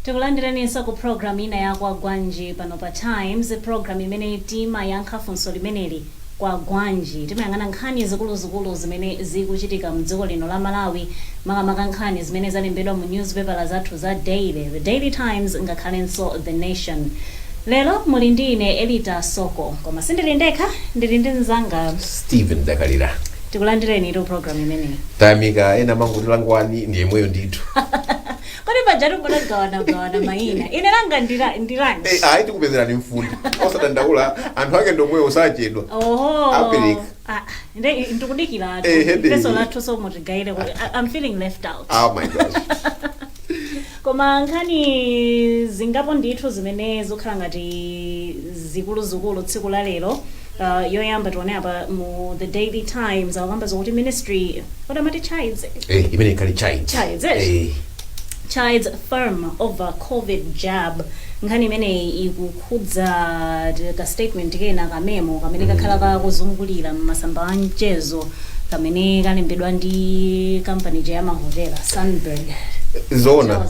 Tikulandiraniso ku program ina ya Kwagwanji pano pa Times, program imene timayankha funso limeneli Kwagwanji. Timayang'ana nkhani zikuluzikulu zimene zikuchitika mdziko lino la Malawi, makamaka nkhani zimene zalembedwa mu newspaper zathu za daily, the Daily Times ngakhalenso The Nation. Lelo muli ndi ine Elita Soko, koma sindili ndekha, ndili ndi mzanga Steven Dakalira. Tikulandireni ito program imene. Tamika ena manguti langwani ndiye moyo ndithu. Kodi bajatu mbona gawana maina. Ine langa ndirani. Ayi tikupezerani mfundi. Osadandaula anthu ake ndomwe osachedwa. Oh. Apelik. Nde ndikudikira atu. Peso lathu so mutigaire kuti I'm feeling left out. Oh my gosh. Koma nkhani zingapo ndithu zimene zokhala ngati zikuluzikulu tsiku la lero. Yoyamba tuone apa mu The Daily Times awakamba zokuti ministry what amati chides. Imene kali chides. Chides firm over COVID jab. Nkhani imene ikukhudza ka statement kena kamemo kamene kakhala kakuzungulira masamba anchezo kamene kalembedwa ndi company ya mahotela Sunberg. Zona.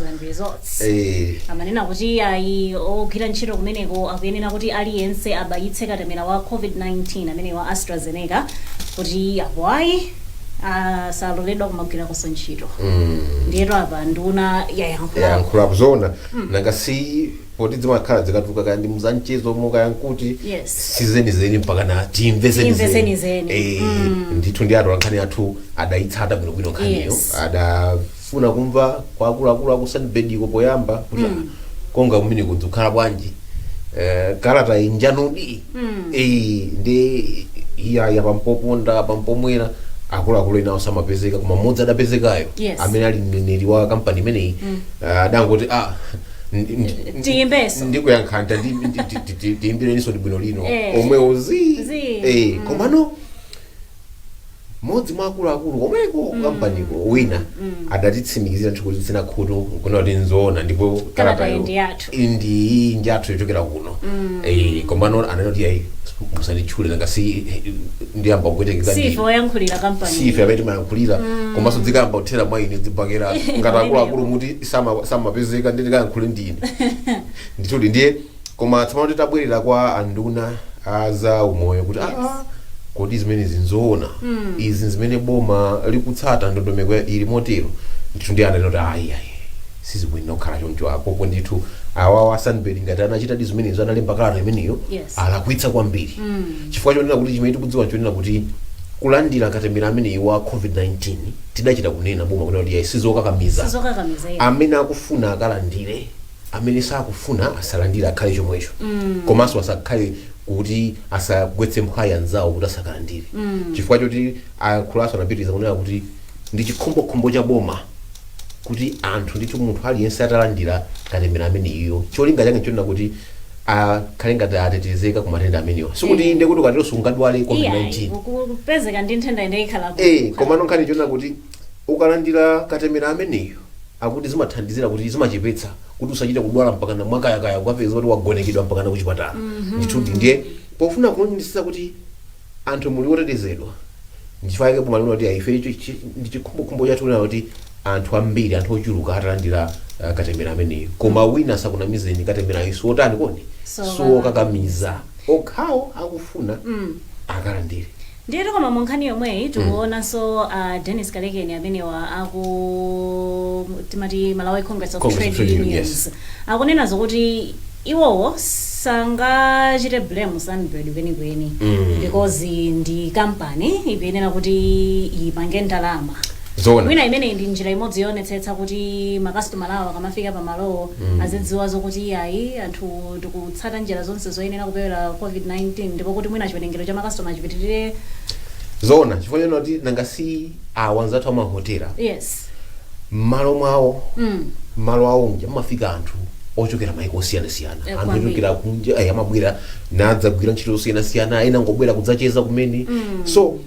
Amanena kuti ayi ogwira ntchito kumeneko akuyenera kuti aliyense abayitse katemera wa COVID-19 amene wa AstraZeneca kuti ayi saloledwa kumagwira kuso ntchito. Ndiyero apa nduna yayankhula zona nangasi poti zimakhala zikatuka kandi muzanchezo moka yankuti sizeni mpaka na timveseni ndithu ndi atu nkhani athu adayitsata bwino nkhaniyo adafuna kumva kwa akuluakulu akusanibediko poyamba kuti konga kumene kudzukhala bwanji kalata injanudi ndi iya pampoponda pampomwera akuluakulu ena osamapezeka koma mmodzi adapezekayo amene ali mneneri wa kampani imeneyi adangoti tiyimbeso ndikuyankhanta tiyimbireniso ndi bwino lino omwe ozi komano modzi mwa akuluakulu komweko kampaniko wina adatitsimikizira nthu kuti zina khutu kuna kuti nzoona ndipo kalatayo ndi njathu yochokera kuno komano ananoti ayi musanditchule nangasi ndiyamba kuwetekeka sife wayankhulira kampani sife amene timayankhulira komanso dzikamba kuthera mwa ine dzibakera ngati akuluakulu muti samapezeka ndikayankhule ndine ndithuti ndiye koma tsamano titabwerera kwa anduna aza umoyo kuti kodi zimene zinzoona izi zimene boma likutsata ndondomeko ili motero ndithu ndi ananoti ayi sizibwino kukhala choncho apopo ndithu awawa Sunberg ngati anachita ndi zimenezo analemba kalata imeneyo alakwitsa kwambiri chifukwa chonena kuti chimene tikudziwa chonena kuti kulandira katemera ameneyi wa COVID-19 tidachita kunena boma kunena kuti sizokakamiza amene akufuna akalandire amene sakufuna asalandire akhale chomwecho komanso asakhale kuti asagwetse mphwayi anzawo kuti asakalandire chifukwa choti akhulaso anapitiriza kunena kuti ndi chikhumbokhumbo cha boma kuti anthu ndithu munthu aliyense atalandira katemera ameneyo cholinga chake nchonena kuti akhale ngati atetezeka ku matenda ameneyo sikuti inde kuti ukatero sungadwale COVID-19 kupezeka ndi nthenda inde ikhala komano nkhani nchonena kuti ukalandira katemera ameneyo akuti zimathandizira kuti zimachepetsa kuti usachite kudwala mpaka na mwakayakaya ukapeza kuti wagonekedwa mpaka na kuchipatala ndithu ndiye pofuna kulonjeza kuti anthu muli otetezedwa ndichifukwa chake boma linoti ife ndi chikhumbokhumbo chathu kunena kuti anthu ambiri anthu ochuluka atalandira katemera ameneyo koma wina sakunamizeni katemera iso otani kodi sokakamiza okhawo akufuna akalandire ndiyero koma munkhani yomweyi tikuonanso Dennis Kalekeni amene timati Malawi Congress of Trade Unions akunena zokuti iwowo sangachite blame Sunberg kwenikweni because ndi kampani iyenera kuti ipange ndalama wina imene ndi njira imodzi yonetsetsa kuti makasitomala awo akamafika pamalowo azidziwa zokuti ayi anthu tikutsata njira zonse zoyenera kupewera COVID-19 ndipo kuti mwina chiwerengero cha makasitoma chipitirire zona chifukwa chonena kuti nangasi awanzathu amahotela m'malo mwawo m'malo awo nja mumafika anthu ochokera maiko osiyanasiyana anthu ochokera kunja amabwera nadzagwira ntchito zosiyanasiyana ena ngobwera kudzacheza kumene so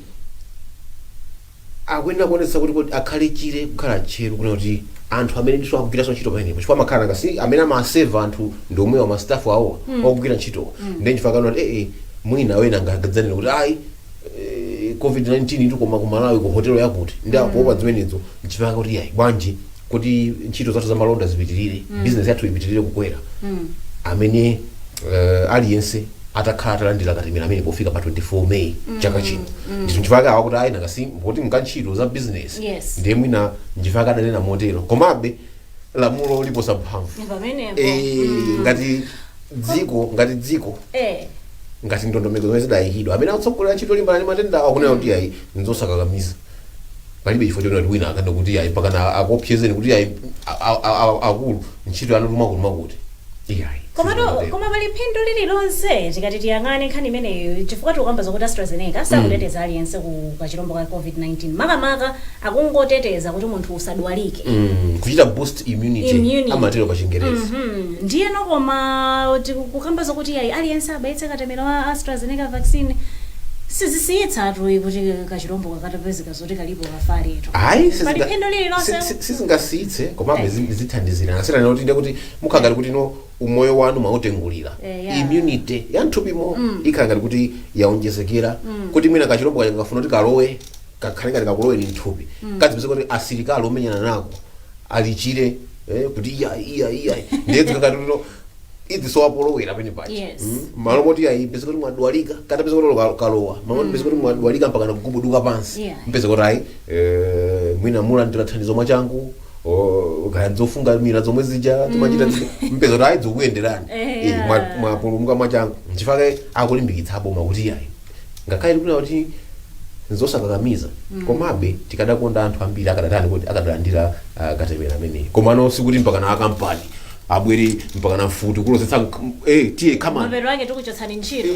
akuyenera kuonetsa kuti akhale chire kukhala tcheru kunena kuti anthu amene ndiso akugwiranso ntchito pamenepo chifukwa amakhala ngasi amene amaseva anthu ndi omwewa mastafu awo okugwira ntchito ndi chifukwa kanena kuti mwina wena angagadzanira kuti ayi COVID-19 itukoma ku Malawi ku hotelo yakuti ndi apo pa zimenezo nchifukwa kuti yayi bwanji kuti ntchito zathu za malonda zipitirire business yathu ipitirire kukwera amene aliyense atakhala atalandira katemera amene pofika pa 24 May chaka chino ndithu nchifukwa akuti ayi nakasi kuti mkantchito za business ndiye mwina nchifukwa adanena motero komabe lamulo liposa mphamvu ngati dziko ngati ndondomeko zomwe zidayikidwa amene akutsogolera ntchito limbana ndi matenda akunena kuti ayi nzosakakamiza palibe chifukwa choti wina akanda kuti ayi pakana akopsezeni kuti ayi akulu ntchito yanotuma kuti iyayi koma pali phindu lililonse tikati tiyang'ane nkhani imeneyo chifukwa tikukamba zokuti AstraZeneca sakuteteza aliyense ku kachirombo ka COVID-19 makamaka akungoteteza kuti munthu usadwalike kuchita boost immunity amatero pa Chingereza ndiyeno koma tikukamba zokuti ayi aliyense abayitse katemera wa AstraZeneca vaccine sizisiyitsatu kuti kachirombo kakatapezeka zoti kalipo kafaretu pali phindu lililonse sizingasiyitse komabe zithandizira ngasiyana kuti ndiye kuti mukhangati kuti no umoyo wanu mautengulira immunity ya mthupimo ikhangati kuti yaonjezekera kuti mwina kachirombo kakafuna kuti kalowe kakhale ngati kakulowe ni mthupi kadzipeze kuti asilikali omenyana nako alichire kuti iya ndiye tikakati no idziso apolowera pene pachi malo moti ayi pese kuti mwadwalika kata pese kuti kalowa malo pese kuti mwadwalika mpaka nakugubuduka pansi mpese kuti ayi mwina mulandira thandizo mwachangu zofunga mira zomwe zija timachita mpese kuti ayi zikuyenderani mwapulumuka mwachangu nchifukwa akulimbikitsa aboma kuti ayi ngakhale tikuna kuti nzosakakamiza komabe tikadakonda anthu ambiri akadatani kuti akadalandira katemera ameneyi komano sikuti mpaka na akampani abwere mpaka na futi kulosetsa tiye kama mapero ake tikuchotsani ntchito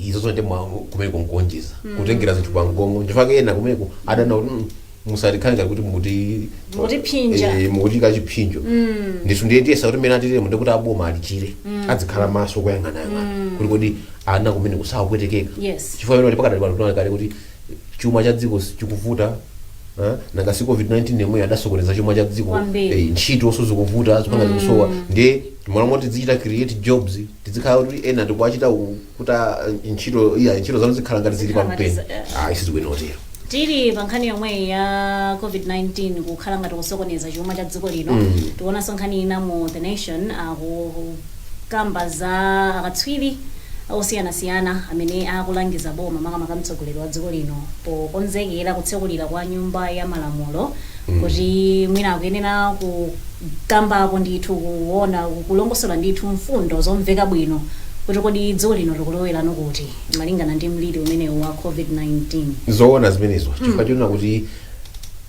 izo zonde kumene kungonjeza kutengera zinthu pa mgongo nchifukwa ena kumeko adana kuti musatikhanga kuti muti kachiphinjo ndithu ndiye tiyesa kuti mene atitire munde kuti aboma alichire adzikhala maso kuyang'anayang'ana kuti kodi ana kumene kusawapwetekeka chifukwa ino pakadali pano tunaona kale kuti chuma cha dziko chikuvuta nangasi COVID-19 yemwe adasokoneza chuma cha dziko ntchito zikuvuta zipanga zikusowa ndiye mwalamoti zichita create jobs tizikhala kuti ena tikuachita kuta ntchito zanu zikhala ngati zili pampeni isizikwenotero tili pa nkhani yomwe ya COVID-19 kukhala ngati kusokoneza chuma cha dziko lino tikuonanso nkhani ina mu The Nation akukamba za akatswiri osiyanasiyana amene akulangiza boma makamaka mtsogoleri wa dziko lino pokonzekera kutsekulira kwa nyumba ya malamulo kuti mwina akuyenera kukambapo ndithu kuona kulongosola ndithu mfundo zomveka bwino kuti kodi dziko lino likulowera kuti malingana ndi mliri umenewu wa COVID-19 zoona zimenezo chifukwa chona kuti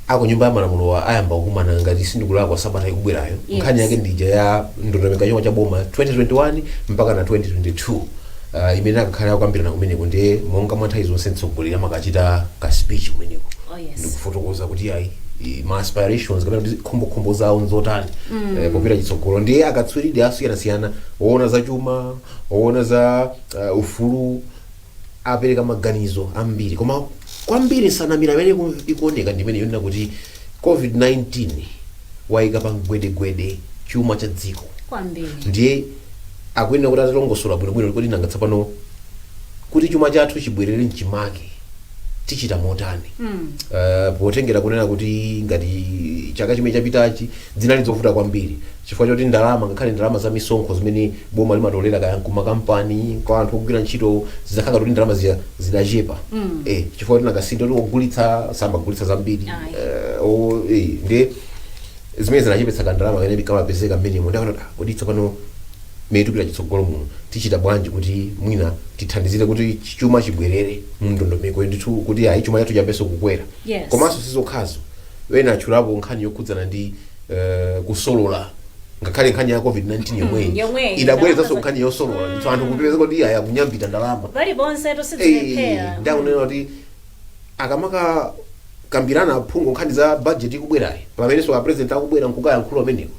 ako nyumba ya malamulo ayamba kukumana ngati sindikulakwa sabata ikubwerayo nkhani yake ndija ya ndondomeko chuma cha boma 2021 mpaka na 2022 imene akakhala akambirana kumeneko ndiye monga mwanthawi zonse mtsogoleri amakachita ka speech kumeneko ndikufotokoza kuti ayi ma aspirations kapena kuti khumbokhumbo zawo nzotani popita chitsogolo ndiye akatswiridi asiyanasiyana oona za chuma oona za ufulu apereka maganizo ambiri koma kwambiri sanamira amene ikuoneka ndimene yonena kuti COVID-19 wayika pa mgwedegwede chuma cha dziko ndiye akuyenera kuti atalongosola bwinobwino kuti nanga tsopano kuti chuma chathu chibwerere mchimake tichita motani potengera kunena kuti ngati chaka chimene chapitachi zinali zovuta kwambiri chifukwa choti ndalama ngakhale ndalama za misonkho zimene boma limatolera kaya kumakampani kwa anthu ogwira ntchito zizakhanga kuti ndalama zidachepa chifukwa kuti nangasinda kuti ogulitsa samagulitsa zambiri ndiye zimene zinachepetsa ndalama kamene bikamapezeka mmenemo ndakanati kodi tsopano metupita chitsogolo muno tichita bwanji kuti mwina tithandizire kuti chuma chibwerere mndondomeko ndithu kuti ayi chuma chathu chambeso kukwera komanso sizokhazo wena achulapo nkhani yokhudzana ndi kusolola ngakhale nkhani ya COVID-19 yomweyi idabwerezanso nkhani yosolola ndithu anthu kupeza kuti aya kunyambita ndalama paliponse tosizilephera ndakunena kuti akamaka kambirana aphungu nkhani za budget ikubwerayi pamenenso apresident akubwera nkukaya nkhulo ameneko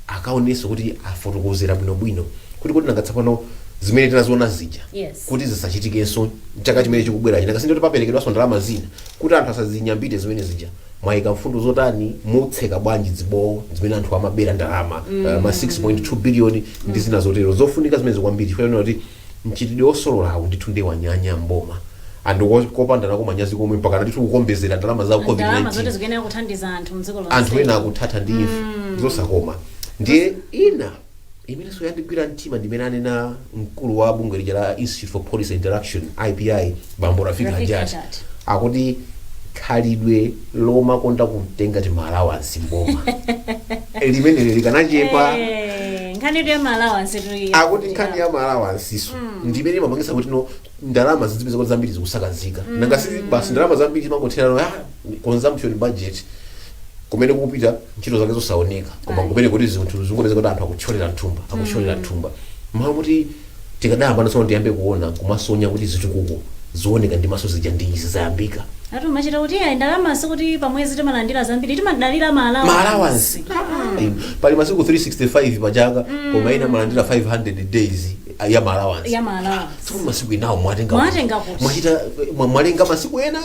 akaonenso kuti afotokozera bwinobwino kuti nanga tsopano zimene tinaziona zija kuti zisachitikenso chaka chimene chikubwera china kasindi kuti paperekedwanso ndalama zina kuti anthu asazinyambite zimene zija mwayika mfundo zotani mutseka bwanji dzibowo zimene anthu amabera ndalama ma 6.2 billion ndi zina zotero zofunika zimene kwambiri chifukwa kuti mchitidwe wosololawo ndithu ndiye wanyanya mboma andikopanda nako manyazi komwe mpaka ndithu kukombezera ndalama za ndalama zote COVID-19 zikuyenera kuthandiza anthu mdziko lonse anthu ena akuthatha ndi imfa zosakoma ndiye ina imenenso yandigwira mtima ndimene anena mkulu wa bungwe lija la Institute for Policy Interaction IPI Bambo Rafiki Hajati akuti khalidwe lomakonda kutenga ti allowance mboma limene likanachepa nkhani ya allowance tu akuti nkhani ya allowance iso ndimene mapangisa kuti no ndalama zizipeza kuti zambiri zikusakazika nanga si basi ndalama zambiri zimangotherano consumption budget kumene kupita ntchito zake zosaoneka koma kumene kuti zinthu zingopeza kuti anthu akucholera nthumba mwa kuti tikadayamba naso ndiyambe kuona kumasonya kuti zichikuko zooneka ndi maso zija ndi izi zayambika atu machita kuti ndalama sikuti pamwezi timalandira zambiri timadalira allowance pali masiku 365 pachaka koma ina malandira 500 days ya allowance so masiku inawo mwatenga mwachita mwalenga masiku ena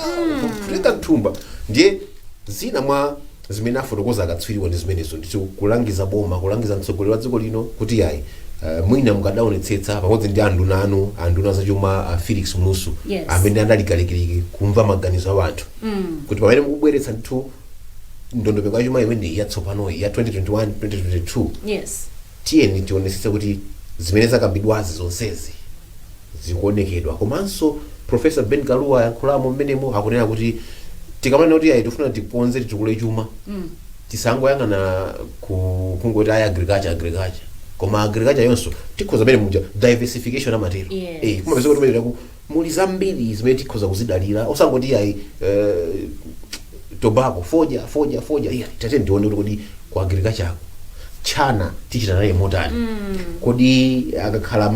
kutenga nthumba ndiye zina mwa zimene afotokoza akatswiriwa ndi zimenezo nditi kulangiza boma kulangiza mtsogoleri wa dziko lino kuti yayi mwina mukadaonetsetsa pamodzi ndi anduna zachuma Felix Mlusu amene andalikalekiliki kumva maganizo a anthu kuti pamene mukubweretsa ndithu ndondomeko yachuma imene yatsopanoyi ya 2021-2022 tiyeni tionetsetse kuti zimene zakambidwazi zonsezi zikuonekedwa komanso Professor Ben Kaluwa yankhulamo mmenemo akunena kuti tikamana kuti ayi tifuna tiponze titukule chuma tisangoyang'ana kungoti ayi agriculture koma agriculture yonso tikhoza pene muja diversification amatero kumapeza kuti pene muli zambiri zimene tikhoza kuzidalira osangoti ayi tobacco foja iya tate ndione kuti ku agriculture chana tichita naye motani kodi akakhala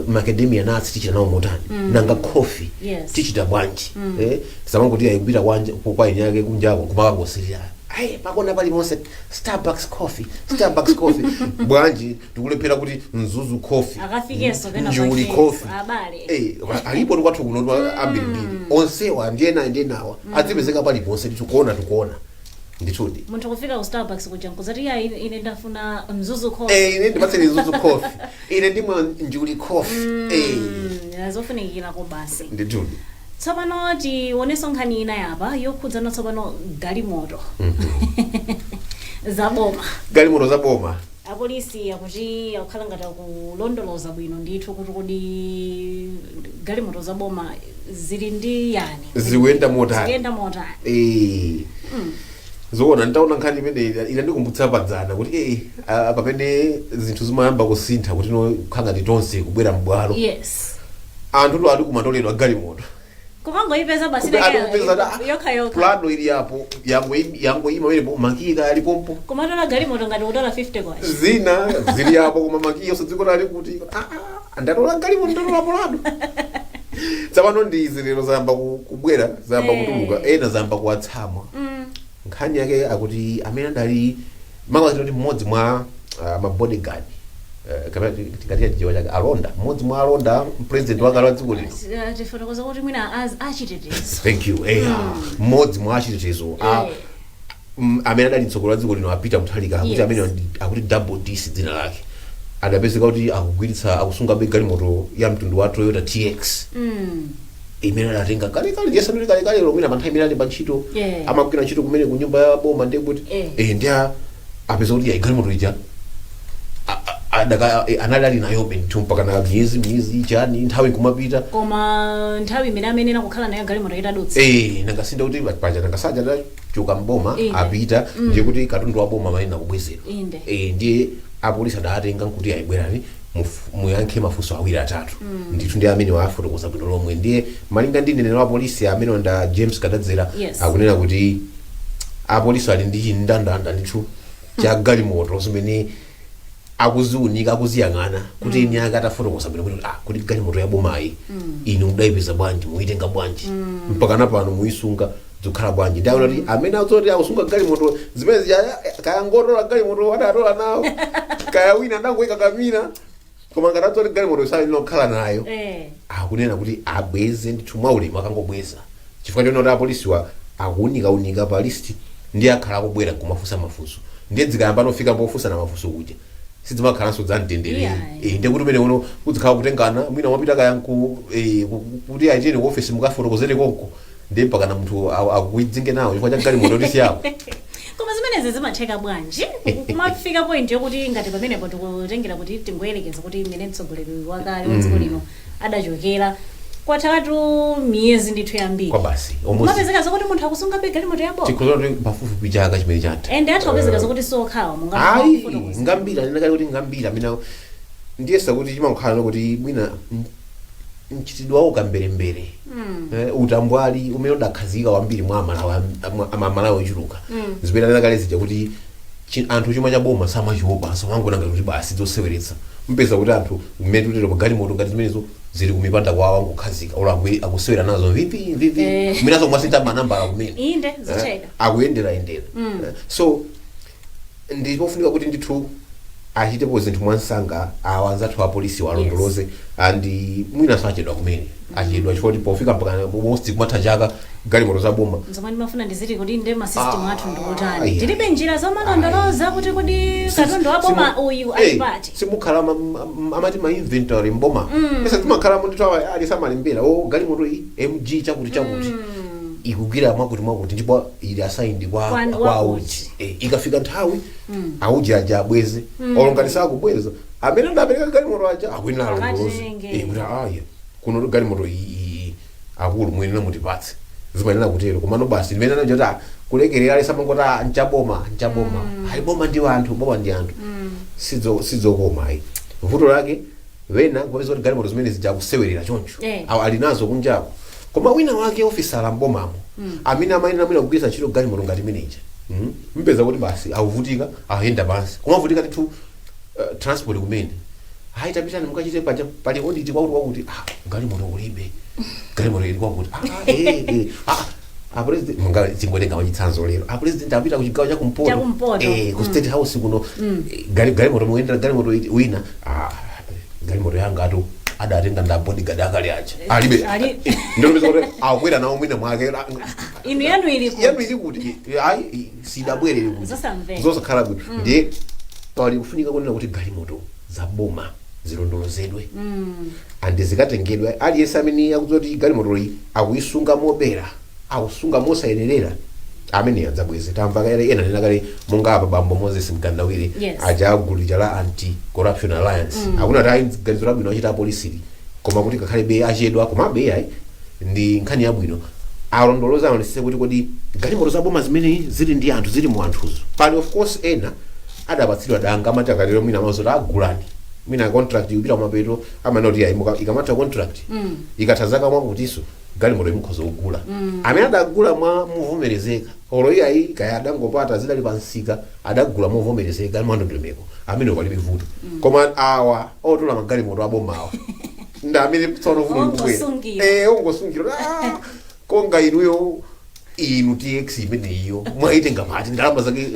macadamia nuts tichita nawo motani nanga coffee tichita bwanji samangoti ayi kupita kwa inyake kunjako kumakangosirira pakona pali monse Starbucks coffee bwanji tikulephera kuti Mzuzu coffee akafikeso pena Njuli coffee abale alipo kwathu kuno ambiri onsewa ndiyenawa adzipezeka pali ponse tikuona nditudi munthu kufika ku Starbucks kuja nkuzati ya ine ndafuna Mzuzu coffee ine ndipatse Mzuzu coffee ine ndimwe Njuli coffee zofunikira ko basi nditudi tsopano tionenso nkhani ina yapa yokhudzana tsopano galimoto zaboma apolisi akuti akukhala ngati kulondoloza bwino ndithu kuti kodi galimoto zaboma zili ndi yani zikuyenda motani zoona ntaona nkhani imene ina ndikumbutsa padzana kuti pamene zinthu zimayamba kusintha kuti no khanga titonse kubwera mbwalo anthu ali kumatoledwa galimoto kumangoipeza basi yokha plano ili yapo yango ima wele makika alipompo kumatola galimoto ngati kutola 50 kwa zina zili yapo koma makiyo sadziko lali kuti ndatola galimoto ndatola plano tsapano ndi zilero zamba kubwera zamba kutuluka ena zamba kuwatsamwa nkhani yake akuti amene ndali mangazito kuti mmodzi mwa mabodyguard katika jiwa chake alonda mmodzi mwa alonda president wakale wa dziko lino tifotokoza kuti mwina achitetezo thank you mmodzi mwa achitetezo amene adali mtsogoleri wa dziko lino apita muthalika kuti amene akuti double DC dzina lake adapezeka kuti akusunga galimoto ya mtundu wa Toyota TX imene adatenga kale yesanuli kale lomwe amantha imene ali pa ntchito amagwira ntchito kumene ku nyumba ya boma ndekuti ndiye apeza kuti galimoto ija analali nayo benthu mpaka na miyezi chani nthawi kumapita koma nthawi imene amene nakukhala nayo galimoto itadutsa nangasinda kuti paja nangasaja ndachoka mboma apita ndiye kuti katundu wa boma amene nakubwezera ndiye apolisi adatenga kuti ayibwerani muyankhe mafunso awiri atatu ndithu ndi amene wafotokoza bwino lomwe ndiye malinga ndi mneneri wa polisi amene nda James Kadadzera akunena kuti apolisi ali ndi chindandanda ndithu cha galimoto zimene akuziunika akuziyang'ana kuti ine akatafotokoza bwino kuti galimoto ya bomayi ine mudayipeza bwanji muitenga bwanji mpaka napano muisunga zikhala bwanji ndaona kuti amene azoti akusunga galimoto zimene kaya ngotola galimoto adatola nawo kaya wina ndangoyika kamina koma ngati galimoto isali inokhala nayo akunena kuti abweze ndithu mwaulemu akangobweza chifukwa choti apolisiwa akuunika pa listi ndi akhala akubwera kumafunsa mafunso ndiye dzikayamba nofika pofunsa na mafunso kuja sizimakhalanso dzamtendere Yeah. ndekuti umene uno kuzikhala kutengana mwina wapita kaya kuti achene ku office mukafotokozere konko ndi mpakana munthu akuyidzinge nawo chifukwa cha galimoto kuti siyawo. koma zimenezi zimatheka bwanji kumafika point yokuti ngati pamenepo tikutengera kuti tingoyerekeza kuti mmene mtsogoleri wakale wa dziko lino adachokera kwatatu miyezi ndithu yambiri kwa basi mapezeka zokuti munthu akusunga be galimoto yaboma tikuzoti pafupi chaka chimene chatha and athu apezeka zokuti sokhawa ayi ngambira ndinakali kuti ngambira mina ndiyesa kuti chimakhala nokuti mwina mchitidwe wawo kamberembere utambwali umene udakhazika wambiri mwa Malawi ochuluka zimene ndinakale zija kuti anthu chuma cha boma samachiopa samangonanga kuti basi zoseweretsa mpeza kuti anthu mmene tutero magalimoto ngati zimenezo zili kumipanda kwawo angokhazika ola akusewera nazo vipi minazo mwasinta manambala kumene inde zicheka akuyendera so ndipofunika kuti ndithu achitepo zinthu mwansanga awanzathu apolisi walondoloze andi mwina sachedwa kumene achedwa chifukwa pofika mpaka most kumatha chaka galimoto za boma zomwe ndimafuna ndiziti kuti ndi ma system athu ndikutani tilibe njira zomalondoloza kuti kodi katundu wa boma uyu alipati simukhala amati ma inventory mboma pesa timakhala mundithu alisamalimbera galimoto iyi mg chakuti ikugwira mwakuti ndipo ili assigned kwa auji ikafika nthawi auji aja abweze olonganisa kubweza amene ndapereka galimoto aja akwena alondoloze kuti aya kuno galimoto iyi akulu mwene namutipatse zimanena kutero komano basi limene anachota kulekerera alisamangota nchaboma aliboma ndi anthu boma ndi anthu sidzokoma ayi vuto lake wena kupeza kuti galimoto zimene zijakusewerera choncho alinazo kunjako koma wina wake ofisala mbomamo amene amayina mwina kugwiritsa ntchito galimoto ngati meneja mpeza kuti basi akuvutika ayenda pansi kumavutika ndithu transport kumene hayi tapitani mukachite pali audit kwakuti galimoto kulibe galimoto ili kwakuti apresident munga chingwenga wachitsanzo lero apresident apita ku chigawo cha kumpoto ku state house kuno galimoto muendera galimoto wina galimoto yanga ato adatenga nda bodyguard akali acha alibe ndio mzore akwera nawo mwina mwake inu yanu ili kuti ayi sidabwere ili kuti zosakhala kuti ndiye pali kufunika kunena kuti galimoto za boma zilondolozedwe andi zikatengedwe aliyense amene akuzoti galimoto iyi akuisunga mobera akusunga mosayenerera amene adzabweze tamva kale ena nena kale monga apa bambo Moses Mgandawire aja agulija la anti corruption alliance akuna tayi ganizo labwino achita polisi koma kuti kakhale be achedwa koma be ayi ndi nkhani yabwino alondoloza aonesese kuti kodi galimoto za boma zimene zili ndi anthu zili mu anthuzo pali of course ena adapatsidwa danga amati akalero mwina amazo agulani mwina contract yupita mapeto amanoti ayi ikamata contract ikatazaka mwakutiso galimoto imukhoza kugula amene adagula mwa muvomerezeka olo iyayi kaya adangopata zidali pansika adagula muvomerezeka mwandondomeko amene palibe vuto koma awa otola magalimoto abomawa nda amene tsono vuto kubwera ungosungira konga inuyo inu tx imene iyo mwaitenga pati ndalama zake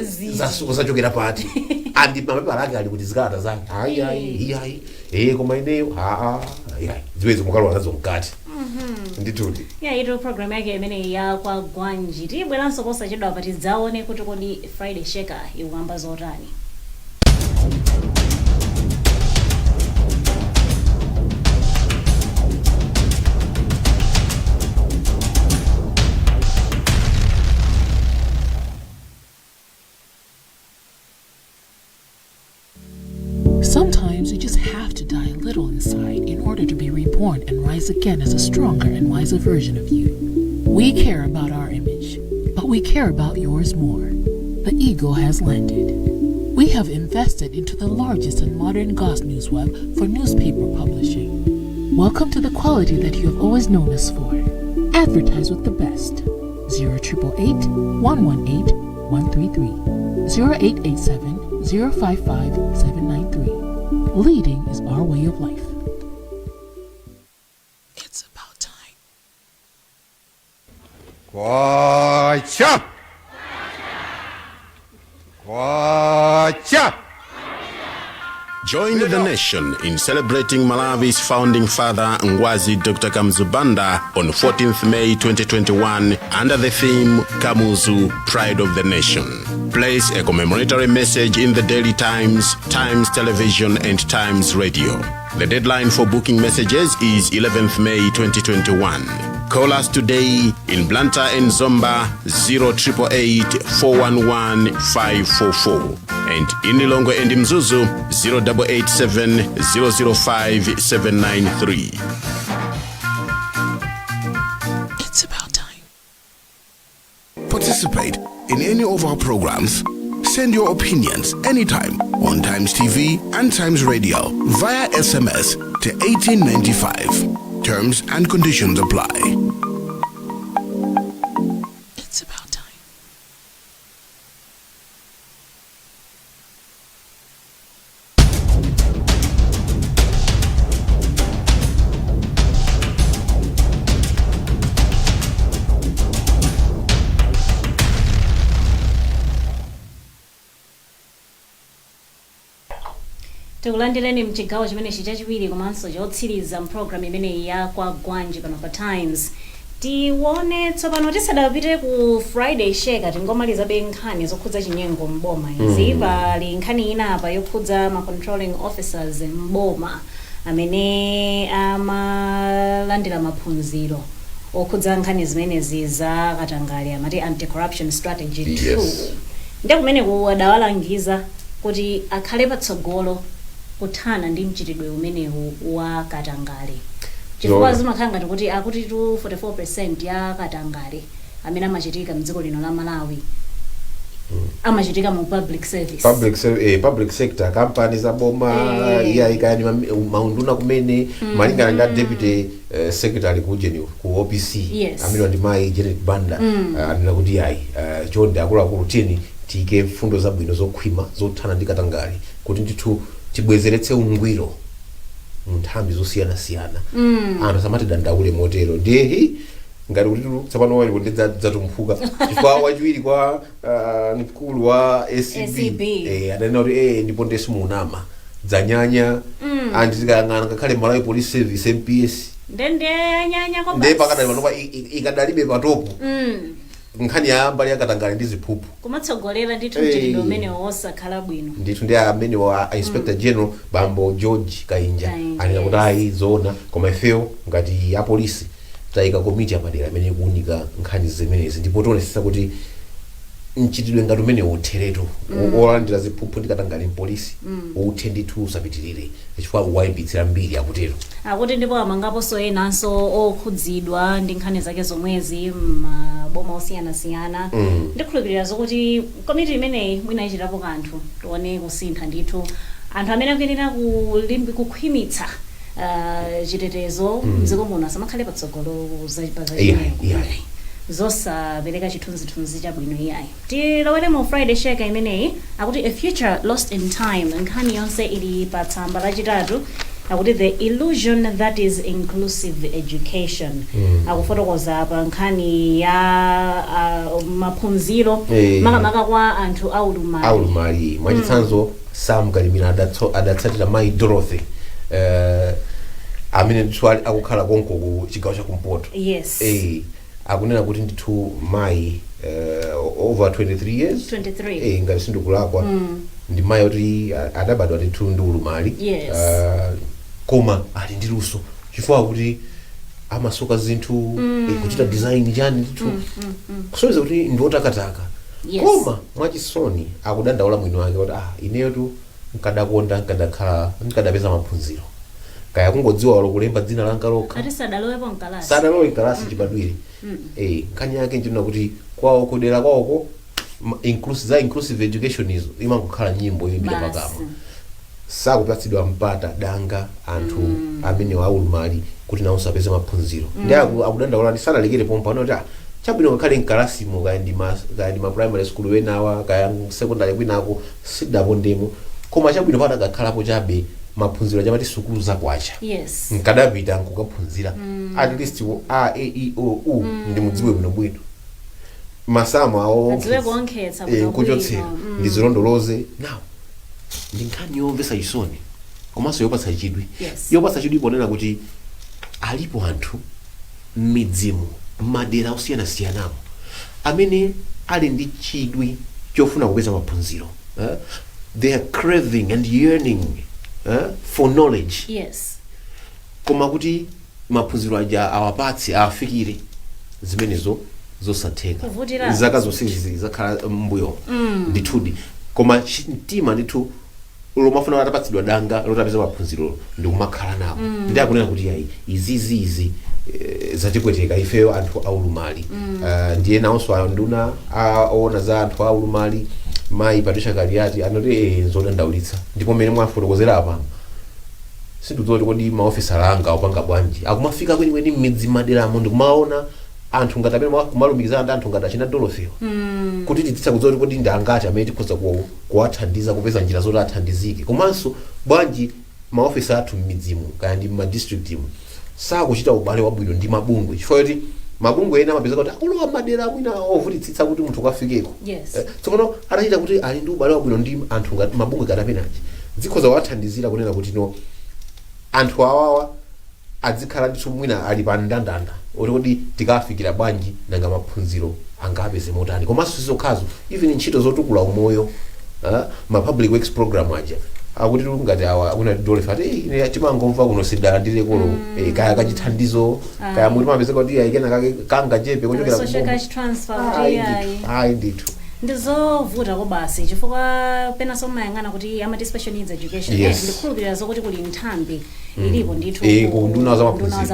zachokera pati andi mapepala ake ali kuti zikalata zake ayi koma ineyo ziwezo mukalowa nazo mkati ndituti ito program yake imene ya Kwagwanji tibweranso posachedwa pati dzaone kuti kodi Friday Shaker ikuyamba zotani. Sometimes you just have to die a little inside in order to be reborn and rise again as a stronger and wiser version of you. We care about our image, but we care about yours more. The Eagle has landed. We have invested into the largest and modern ghost news web for newspaper publishing. Welcome to the quality that you have always known us for. Advertise with the best. 0888 118 133 0887 055 793. Leading is our way of life. It's about time. Kwacha! Kwacha! Join the nation in celebrating Malawi's founding father Ngwazi Dr. Kamzubanda on 14th May 2021 under the theme Kamuzu, Pride of the Nation. Place a commemorative message in the Daily Times, Times Television and Times Radio. The deadline for booking messages is 11th May 2021. Call us today in Blantyre and Zomba 0888 411 544 and in Ilongo and Mzuzu 0887 005 793. It's about time. Participate in any of our programs. Send your opinions anytime on Times TV and Times Radio via SMS to 1895. Terms and conditions apply. It's about time. tikulandireni mchigawo chimene chachiwiri komanso chotsiriza mpulogalamu imene ya Kwagwanji pano pa Times. Tione tsopano tisadapite ku Friday Shake tingomalizabe nkhani zokhudza chinyengo mboma izi. Pali nkhani ina apa yokhudza ma controlling officers mboma amene amalandira maphunziro okhudza nkhani zimenezi za katangale amati anti-corruption strategy 2. Ndiye kumene kuwadawalangiza kuti akhale patsogolo kuthana ndi mchitidwe umenewu wa katangale. Chifukwa zimakhala ngati kuti akuti 44% ya katangale amene amachitika mdziko lino la Malawi amachitika mu public service. Public sector companies aboma iya ikani maunduna kumene malingana ndi deputy secretary ku OPC amene ndi mai Janet Banda anena kuti yayi chonde akulu tini tike mfundo zabwino zokhwima zothana ndi katangale kuti ndithu tibwezeretse ungwiro munthambi zosiyana anthu samati dandaule motero ndiye ngati kuti tsopano wali kuti dzatumphuka chifukwa wachiwiri kwa mkulu wa ACB adanena kuti ndipo ndesi munama dzanyanya andizikayang'ana ngakhale Malawi Police Service MPS ndende anyanya kwa ndiye pakadali panopa ikadalibe patopo nkhani ya mbali ya katangale ndi ziphuphu kumatsogolera ndithu mchitidwe umene wosakhala bwino ndithu ndi amene wa Inspector General Bambo George Kainja anena kuti ayi zona koma ifeyo ngati ya polisi tayika komiti yapadera amene ikuunika nkhani zimenezi ndipo tionetsetsa kuti mchitidwe ngati umene utheretu olandira ziphuphu ndi katangale mpolisi uthe ndithu usapitirire chifukwa wayipitsira mbiri akutero akuti ndipo amangaponso enanso okhudzidwa ndi nkhani zake zomwezi maboma osiyanasiyana. Ndikhulupirira zokuti komiti imeneyi mwina ichitapo kanthu tione kusintha ndithu anthu amene akuyenera kukhwimitsa chitetezo mdziko muno asamakhale patsogolo zosapereka chithunzithunzi chabwino iyayi. Tilowere mu Friday Shake imeneyi akuti a future lost in time. Nkhani yonse ili pa tsamba lachitatu akuti the illusion that is inclusive education. Akufotokoza pa nkhani ya maphunziro makamaka kwa anthu aulumali mwachitsanzo Sam Kalimira adatsatira mai Dorothy amene ndithu akukhala konko ku chigawo chakumpoto. Akunena kuti ndithu mai over 23 years ngati sindikulakwa ndi mai kuti adabadwa ndithu ndi ulumali koma ali ndi luso chifukwa kuti amasoka zinthu kuchita design chani ndithu kusonyeza kuti ndi otakataka koma mwachisoni akudandaula mwini wake kuti ineyotu nkadakonda nkadapeza maphunziro kaya kungodziwa kulemba dzina langa lokha ati sadalowepo mkalasi sadalowe mkalasi chibadwire nkhani yake nchona kuti kwawo kudera kwawoko inclusive education izo imangokhala nyimbo yoyimbira pakamwa sakupatsidwa mpata danga anthu amene aulumali kuti nawo sapeze maphunziro ndi akudandaula ndi sanalekere pompa anoti chabwino ngakhale mkalasimo kaya ndi ma primary school wenawa kaya secondary kwinako sidapondemo koma chabwino pata gakhalapo chabe maphunziro chamati sukulu zakwacha nkadapita nkukaphunzira at least a e i o u ndi mudziwe bwinobwino masamo awo adziwe kuonkhetsa kuchotsera ndi zilondoloze nawo ndi nkhani yomvetsa chisoni komanso yopatsa chidwi. Yes. Yopatsa chidwi ponena kuti alipo anthu midzimu madera osiyana-siyanamo amene ali ndi chidwi chofuna kupeza maphunziro. They are craving and yearning for knowledge. Yes. Koma kuti maphunziro aja awapatse awafikire zimenezo zosatheka. Zaka zonsezi zakhala mbuyo ndithudi. Koma mtima ndithu lomafuna atapatsidwa danga lotapeza maphunziro ndikumakhala nawo. Ndi akunena kuti ayi izizi zatipweteka ifeyo anthu aulumali. Ndiye nawonso anduna aona za anthu aulumali mayi Patricia Kaliati anoti zodandaulitsa ndipo mmene mwafotokozera apa sindikudziwa kodi maofisa anga opanga bwanji akumafika kwenikweni m'midzi maderamo ndikumaona anthu ngati amene kumalumikizana ndi anthu ngati achina Dorothy kuti tititsa kudziwa kodi ndi angati amene tikhoza kuwathandiza kupeza njira zoti athandizike. Komanso bwanji maofisa athu m'midzimu kaya ndi m'madistrictimu sakuchita ubale wabwino ndi mabungwe chifukwa kuti mabungwe ena amapeza kuti akulowa madera mwina ovutitsitsa kuti munthu kafikeko. Yes. Tsopano atachita kuti ali ndi ubale wabwino ndi anthu ngati mabungwe ngati amenachi zikhoza kuwathandizira kunena kuti anthu awawa adzikhala ndithu mwina ali pa ndandanda kuti tikafikira bwanji nanga maphunziro angapeze motani. Komanso sizokhazo even ntchito zotukula umoyo ma public works program aja akuti ngati awa una Dorothy ati timangomva kuno sidala ndilekolo kaya kachithandizo kaya muti mapezeka kuti ayikena kanga chepe kuchokera social cash transfer ayi ndithu ndizovuta ko basi chifukwa pena somayang'ana kuti amati special needs education. Yes. Ndikhulupirira zokuti kuli nthambi ilipo ndithu kunduna za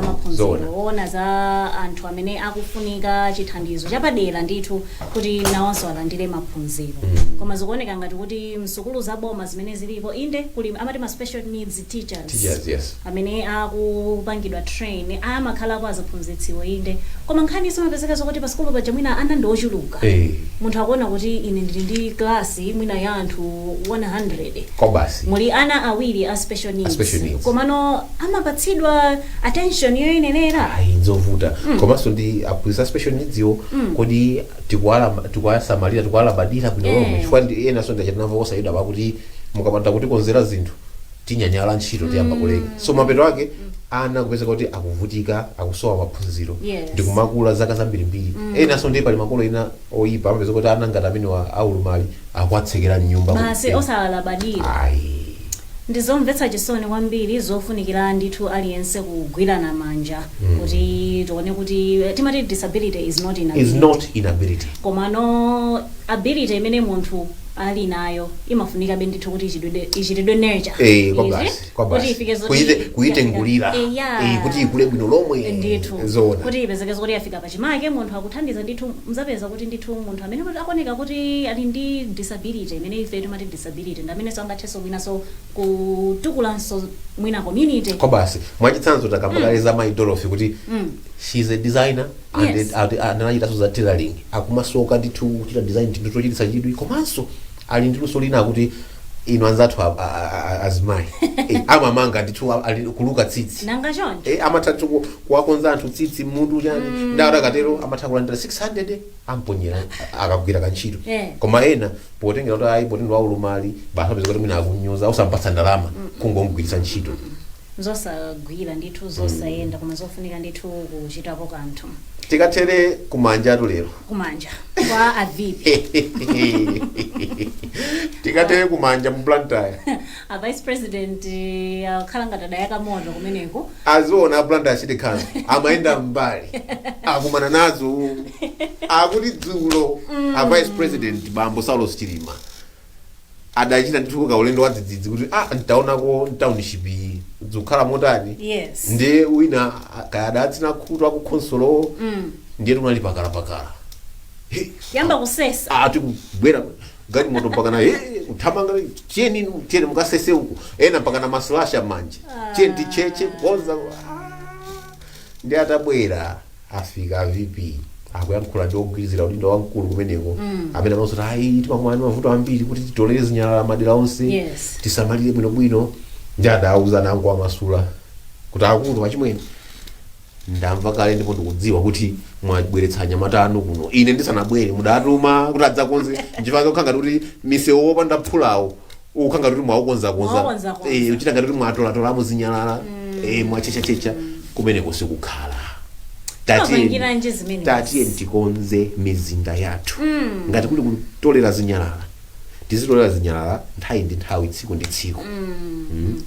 maphunziro ona za anthu amene akufunika chithandizo chapadera ndithu kuti nawonso alandire maphunziro. Koma zikuoneka ngati kuti msukulu zaboma zimene zilipo inde kuli amati ma special needs teachers. Yes. Amene akupangidwa train amakhala kwa aphunzitsiwo inde koma nkhani simapezeka zokuti pa sukulu paja mwina ana ndi ochuluka. Munthu akuona kuti ine ndili ndi klasi mwina ya anthu 100 kwa basi muli ana awiri a special needs. Komano amapatsidwa attention yoyenera nzovuta. Komanso ndi aphunzitsa special needs yo kodi tikuwasamalira tikuwalabadira bwino lomwe chifukwa ndi ena so ndachanamva osayida pakuti mukapanda kuti konzera zinthu tinyanyala ntchito tiyamba kuleka. So mapeto ake ana kupeza kuti akuvutika akusowa maphunziro ndikumakula zaka zambirimbiri. Ena so ndiye pali makolo ena oyipa amapeza kuti ana ngati amene aulumali akuwatsekera mnyumba basi osalabadira. Ndizomvetsa chisoni kwambiri zofunikira ndithu aliyense kugwirana manja kuti tione kuti timati disability is not inability. Komano ability imene munthu ali nayo imafunika bendithu kuti ichitidwe nurture. Kwa basi kuitengulira kuti ikule bwino lomwe ndithu kuti ipezeke kuti afika pachimake munthu akuthandiza ndithu mzapeza kuti ndithu munthu amene akuoneka kuti ali ndi disability imene ife timati disability ndamene sangathenso mwinaso kutukulanso mwina community. Kwa basi mwachitsanzo takambakaleza mayi Dorothy kuti she's a designer and anachitaso za tailoring akumasoka ndithu kuchita design ndithu tochititsa chidwi komanso ali ndi luso lina kuti ino anzathu azimayi amamanga ndithu kuluka tsitsi nanga chonje amathathu kuwakonza anthu tsitsi munthu chani ndawo akatero amatha kulandira 600 amponyera akagwira kantchito. Koma ena potengera kuti ayi potendo aulumali basi apeza kuti mwina akunyoza usampatsa ndalama kungomugwiritsa ntchito. Zosagwira ndithu zosayenda koma zofunika ndithu kuchitapo kanthu. Tikathere kumanja lero kumanja kwa avipi tikathere kumanja mu Blantyre a vice president akhala ngati adayaka moto kumeneko aziona Blantyre City Council amaenda mbali akumana nazo akuti dzulo a vice president bambo Saulos Chilima adachita ndithu kaulendo wa dzidzidzi kuti ntaonako township dzukhala motani. Yes. Ndiye wina kayadatsina khutu akukhonsolo ndiye tunali pakala yamba kusesa ati kubwera gari moto mpaka na kuthamanga tieni mukasese uko ena mpaka na maslasha manje tieni cheche kukonza ndiye atabwera afika vipi akuyankhula ndi ogwirizira udindo wamkulu kumeneko amene amanso kuti timamwani mavuto ambiri kuti titolere zinyalala madera onse tisamalire bwinobwino ndi adauza nangu amasula kuti akulu pachimwene ndamva kale ndipo ndikudziwa kuti mwabweretsa anyamata anu kuno ine ndisanabwere mudatuma kuti adzakonze nchifukwa kukhanga kuti misewu opanda phulawo ukanga kuti mwaukonza Mwakonza. uchita ngati kuti mwatola muzinyalala mwachecha kumene kusikukhala Mapangira nje zimene. tatiye tikonze mizinda yathu ngati kuli kutolera zinyalala tizitolera zinyalala nthawi ndi nthawi tsiku ndi tsiku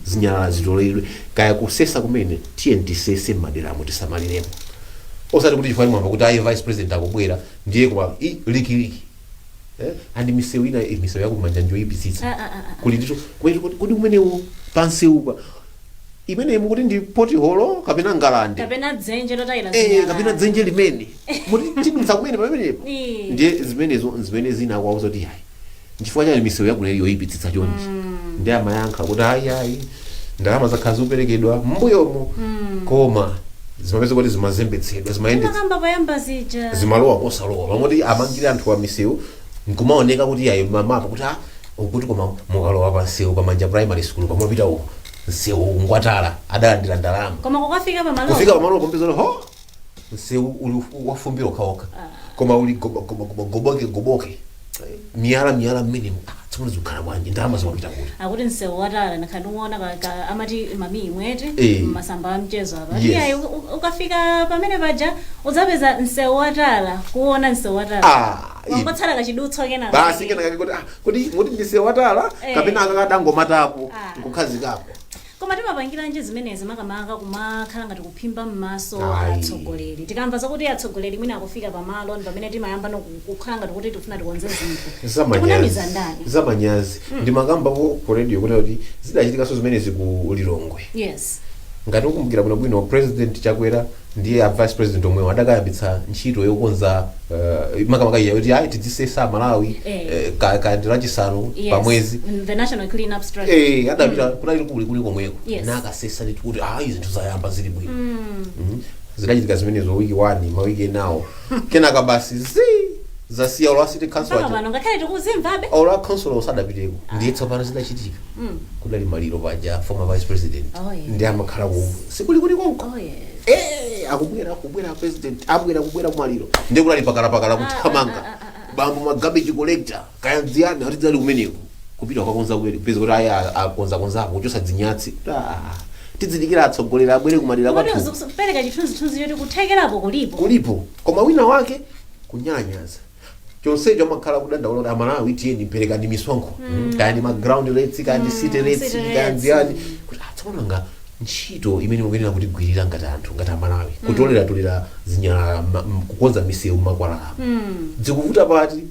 zinyalala zitoleredwe kaya kusesa kumene tiye tisese m'maderamo tisamaliremo osati kuti chifukwa mwamba kuti ayi vice president akubwera ndiye kwa likiliki andi misewu ina misewu yakumanja njoyipitsitsa kuli ndito kuti kumenewo panseupa imene mukuti ndi potiholo kapena ngalande Kapena dzenje lotayira zinyalala. kapena dzenje limene muti tidutsa kumene pamenepo ndiye zimene zinakwauza kuti hayi nchifukwa chani misewu yakuleyo yoyipitsitsa chonchi ndi amayankha kuti ayi ndalama zakhala zoperekedwa m'mbuyomo koma zimapeza kuti zimazembetsedwa zimayendetsa Makamba payamba zija. zimalowa posalowa pamoti amangire anthu wa misewu nkumaoneka kuti yayi mamapo kuti ukuti koma mukalowa pa msewu pamanja primary school pamapita uko msewu ngwatala adalandira ndalama Koma kukafika pamalo. kufika pamalo pompeza ho msewu uli wafumbiro kaoka koma uli goboke miyala mmene tsopano zikukhala bwanji ndalama zimapita kuti Akuti msewu watala nakhanuona amati mami imwete masamba amchezo apa. Yes. Iya ukafika pamene paja udzapeza msewu watala kuona msewu watala. Wangotsala kachidutso kenaka. basi kenaka kuti muti msewu watala kapena akakadangomatapo nkukhazikapo Koma timapangira nje zimenezi makamaka kumakhala ngati kuphimba m'maso Ayi. atsogoleri. Tikamva zakuti atsogoleri mwina akufika pamalo pamene timayamba kukhala ngati kuti tifuna tikonze zinthu. Tikunamiza ndani? zamanyazi ndimakamba ku radio kuti zidachitikanso zimenezi ku Lilongwe Yes. ngati ukumbukira bwinobwino president Chakwera ndiye a vice president omwewo adakayambitsa ntchito yokonza makamaka iya kuti ayi tidzisesa Malawi kandi lachisanu pa mwezi The national clean up strategy. adapita kunali kuli komweko Yes. nakasesa nditi kuti ayi zinthu zayamba zili bwino zidachitika zimenezo wiki 1 mawiki enawo kenaka basi zasiya ola city council Paka pano ngakhale tikuzimvabe. ola council osadapiteko ndiye tsopano zidachitika kudali maliro paja former vice president Oh, yeah. ndi amakhala ku sikuli konko Oh yes. akubwera president abwera kumaliro ndi kulali pakala kuthamanga bambo magabeji collector kaya nziyani ati dzali kumeneko kupita kwakonza kweli peza kuti aya akonzakonzapo kuchosa dzinyatsi tidzidikira atsogolera abwere kumadera Kodi kwathu uzokupereka chithunzithunzi choti kuthekerapo kulipo koma wina wake kunyalanyaza chonsecho amakhala kudandaula kuti Amalawi tiyeni mpereka ndi misonkho kaya ndi ma ground rates kaya ndi city rates city kaya rates. nziyani kuti atsaonanga ntchito imene mukuyenera kuti gwirira ngati anthu ngati Amalawi kutolera zinyalala kukonza misewu makwalala dzikuvuta pati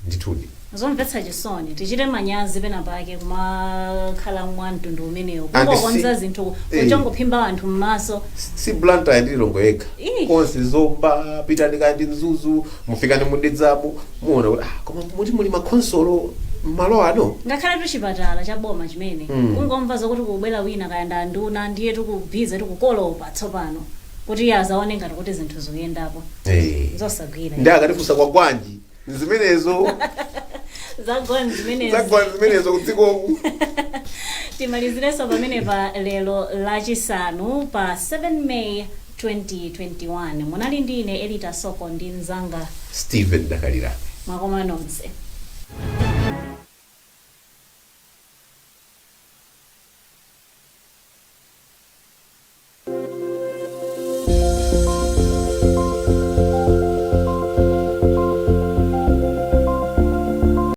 ndithudi zomvetsa chisoni tichite manyazi pena pake kumakhala mwantundu umenewo And kungokonza si- zinthu kuchongophimba anthu m'maso. si Blantyre ndi Lilongwe yekha Ii. konse zomba pitani kaya ndi Mzuzu mufikani mudedzamo muona kuti koma muti muli makonsolo malo ano ngakhale tuchipatala cha boma chimene kungomva zokuti kubwera wina kaya ndi anduna ndiye tikubhiza tikukolopa tsopano kuti azaone ngati kuti zinthu zikuyendapo zosagwira ndi akatifunsa Kwagwanji zimenezo zagoni zimenezi zagwani zimenezo kudzikoku timalizireso pamene pa lero lachisanu pa 7 May 2021 munali ndine Elita Soko ndi mzanga Stephen Dakalira mwakoma nonse.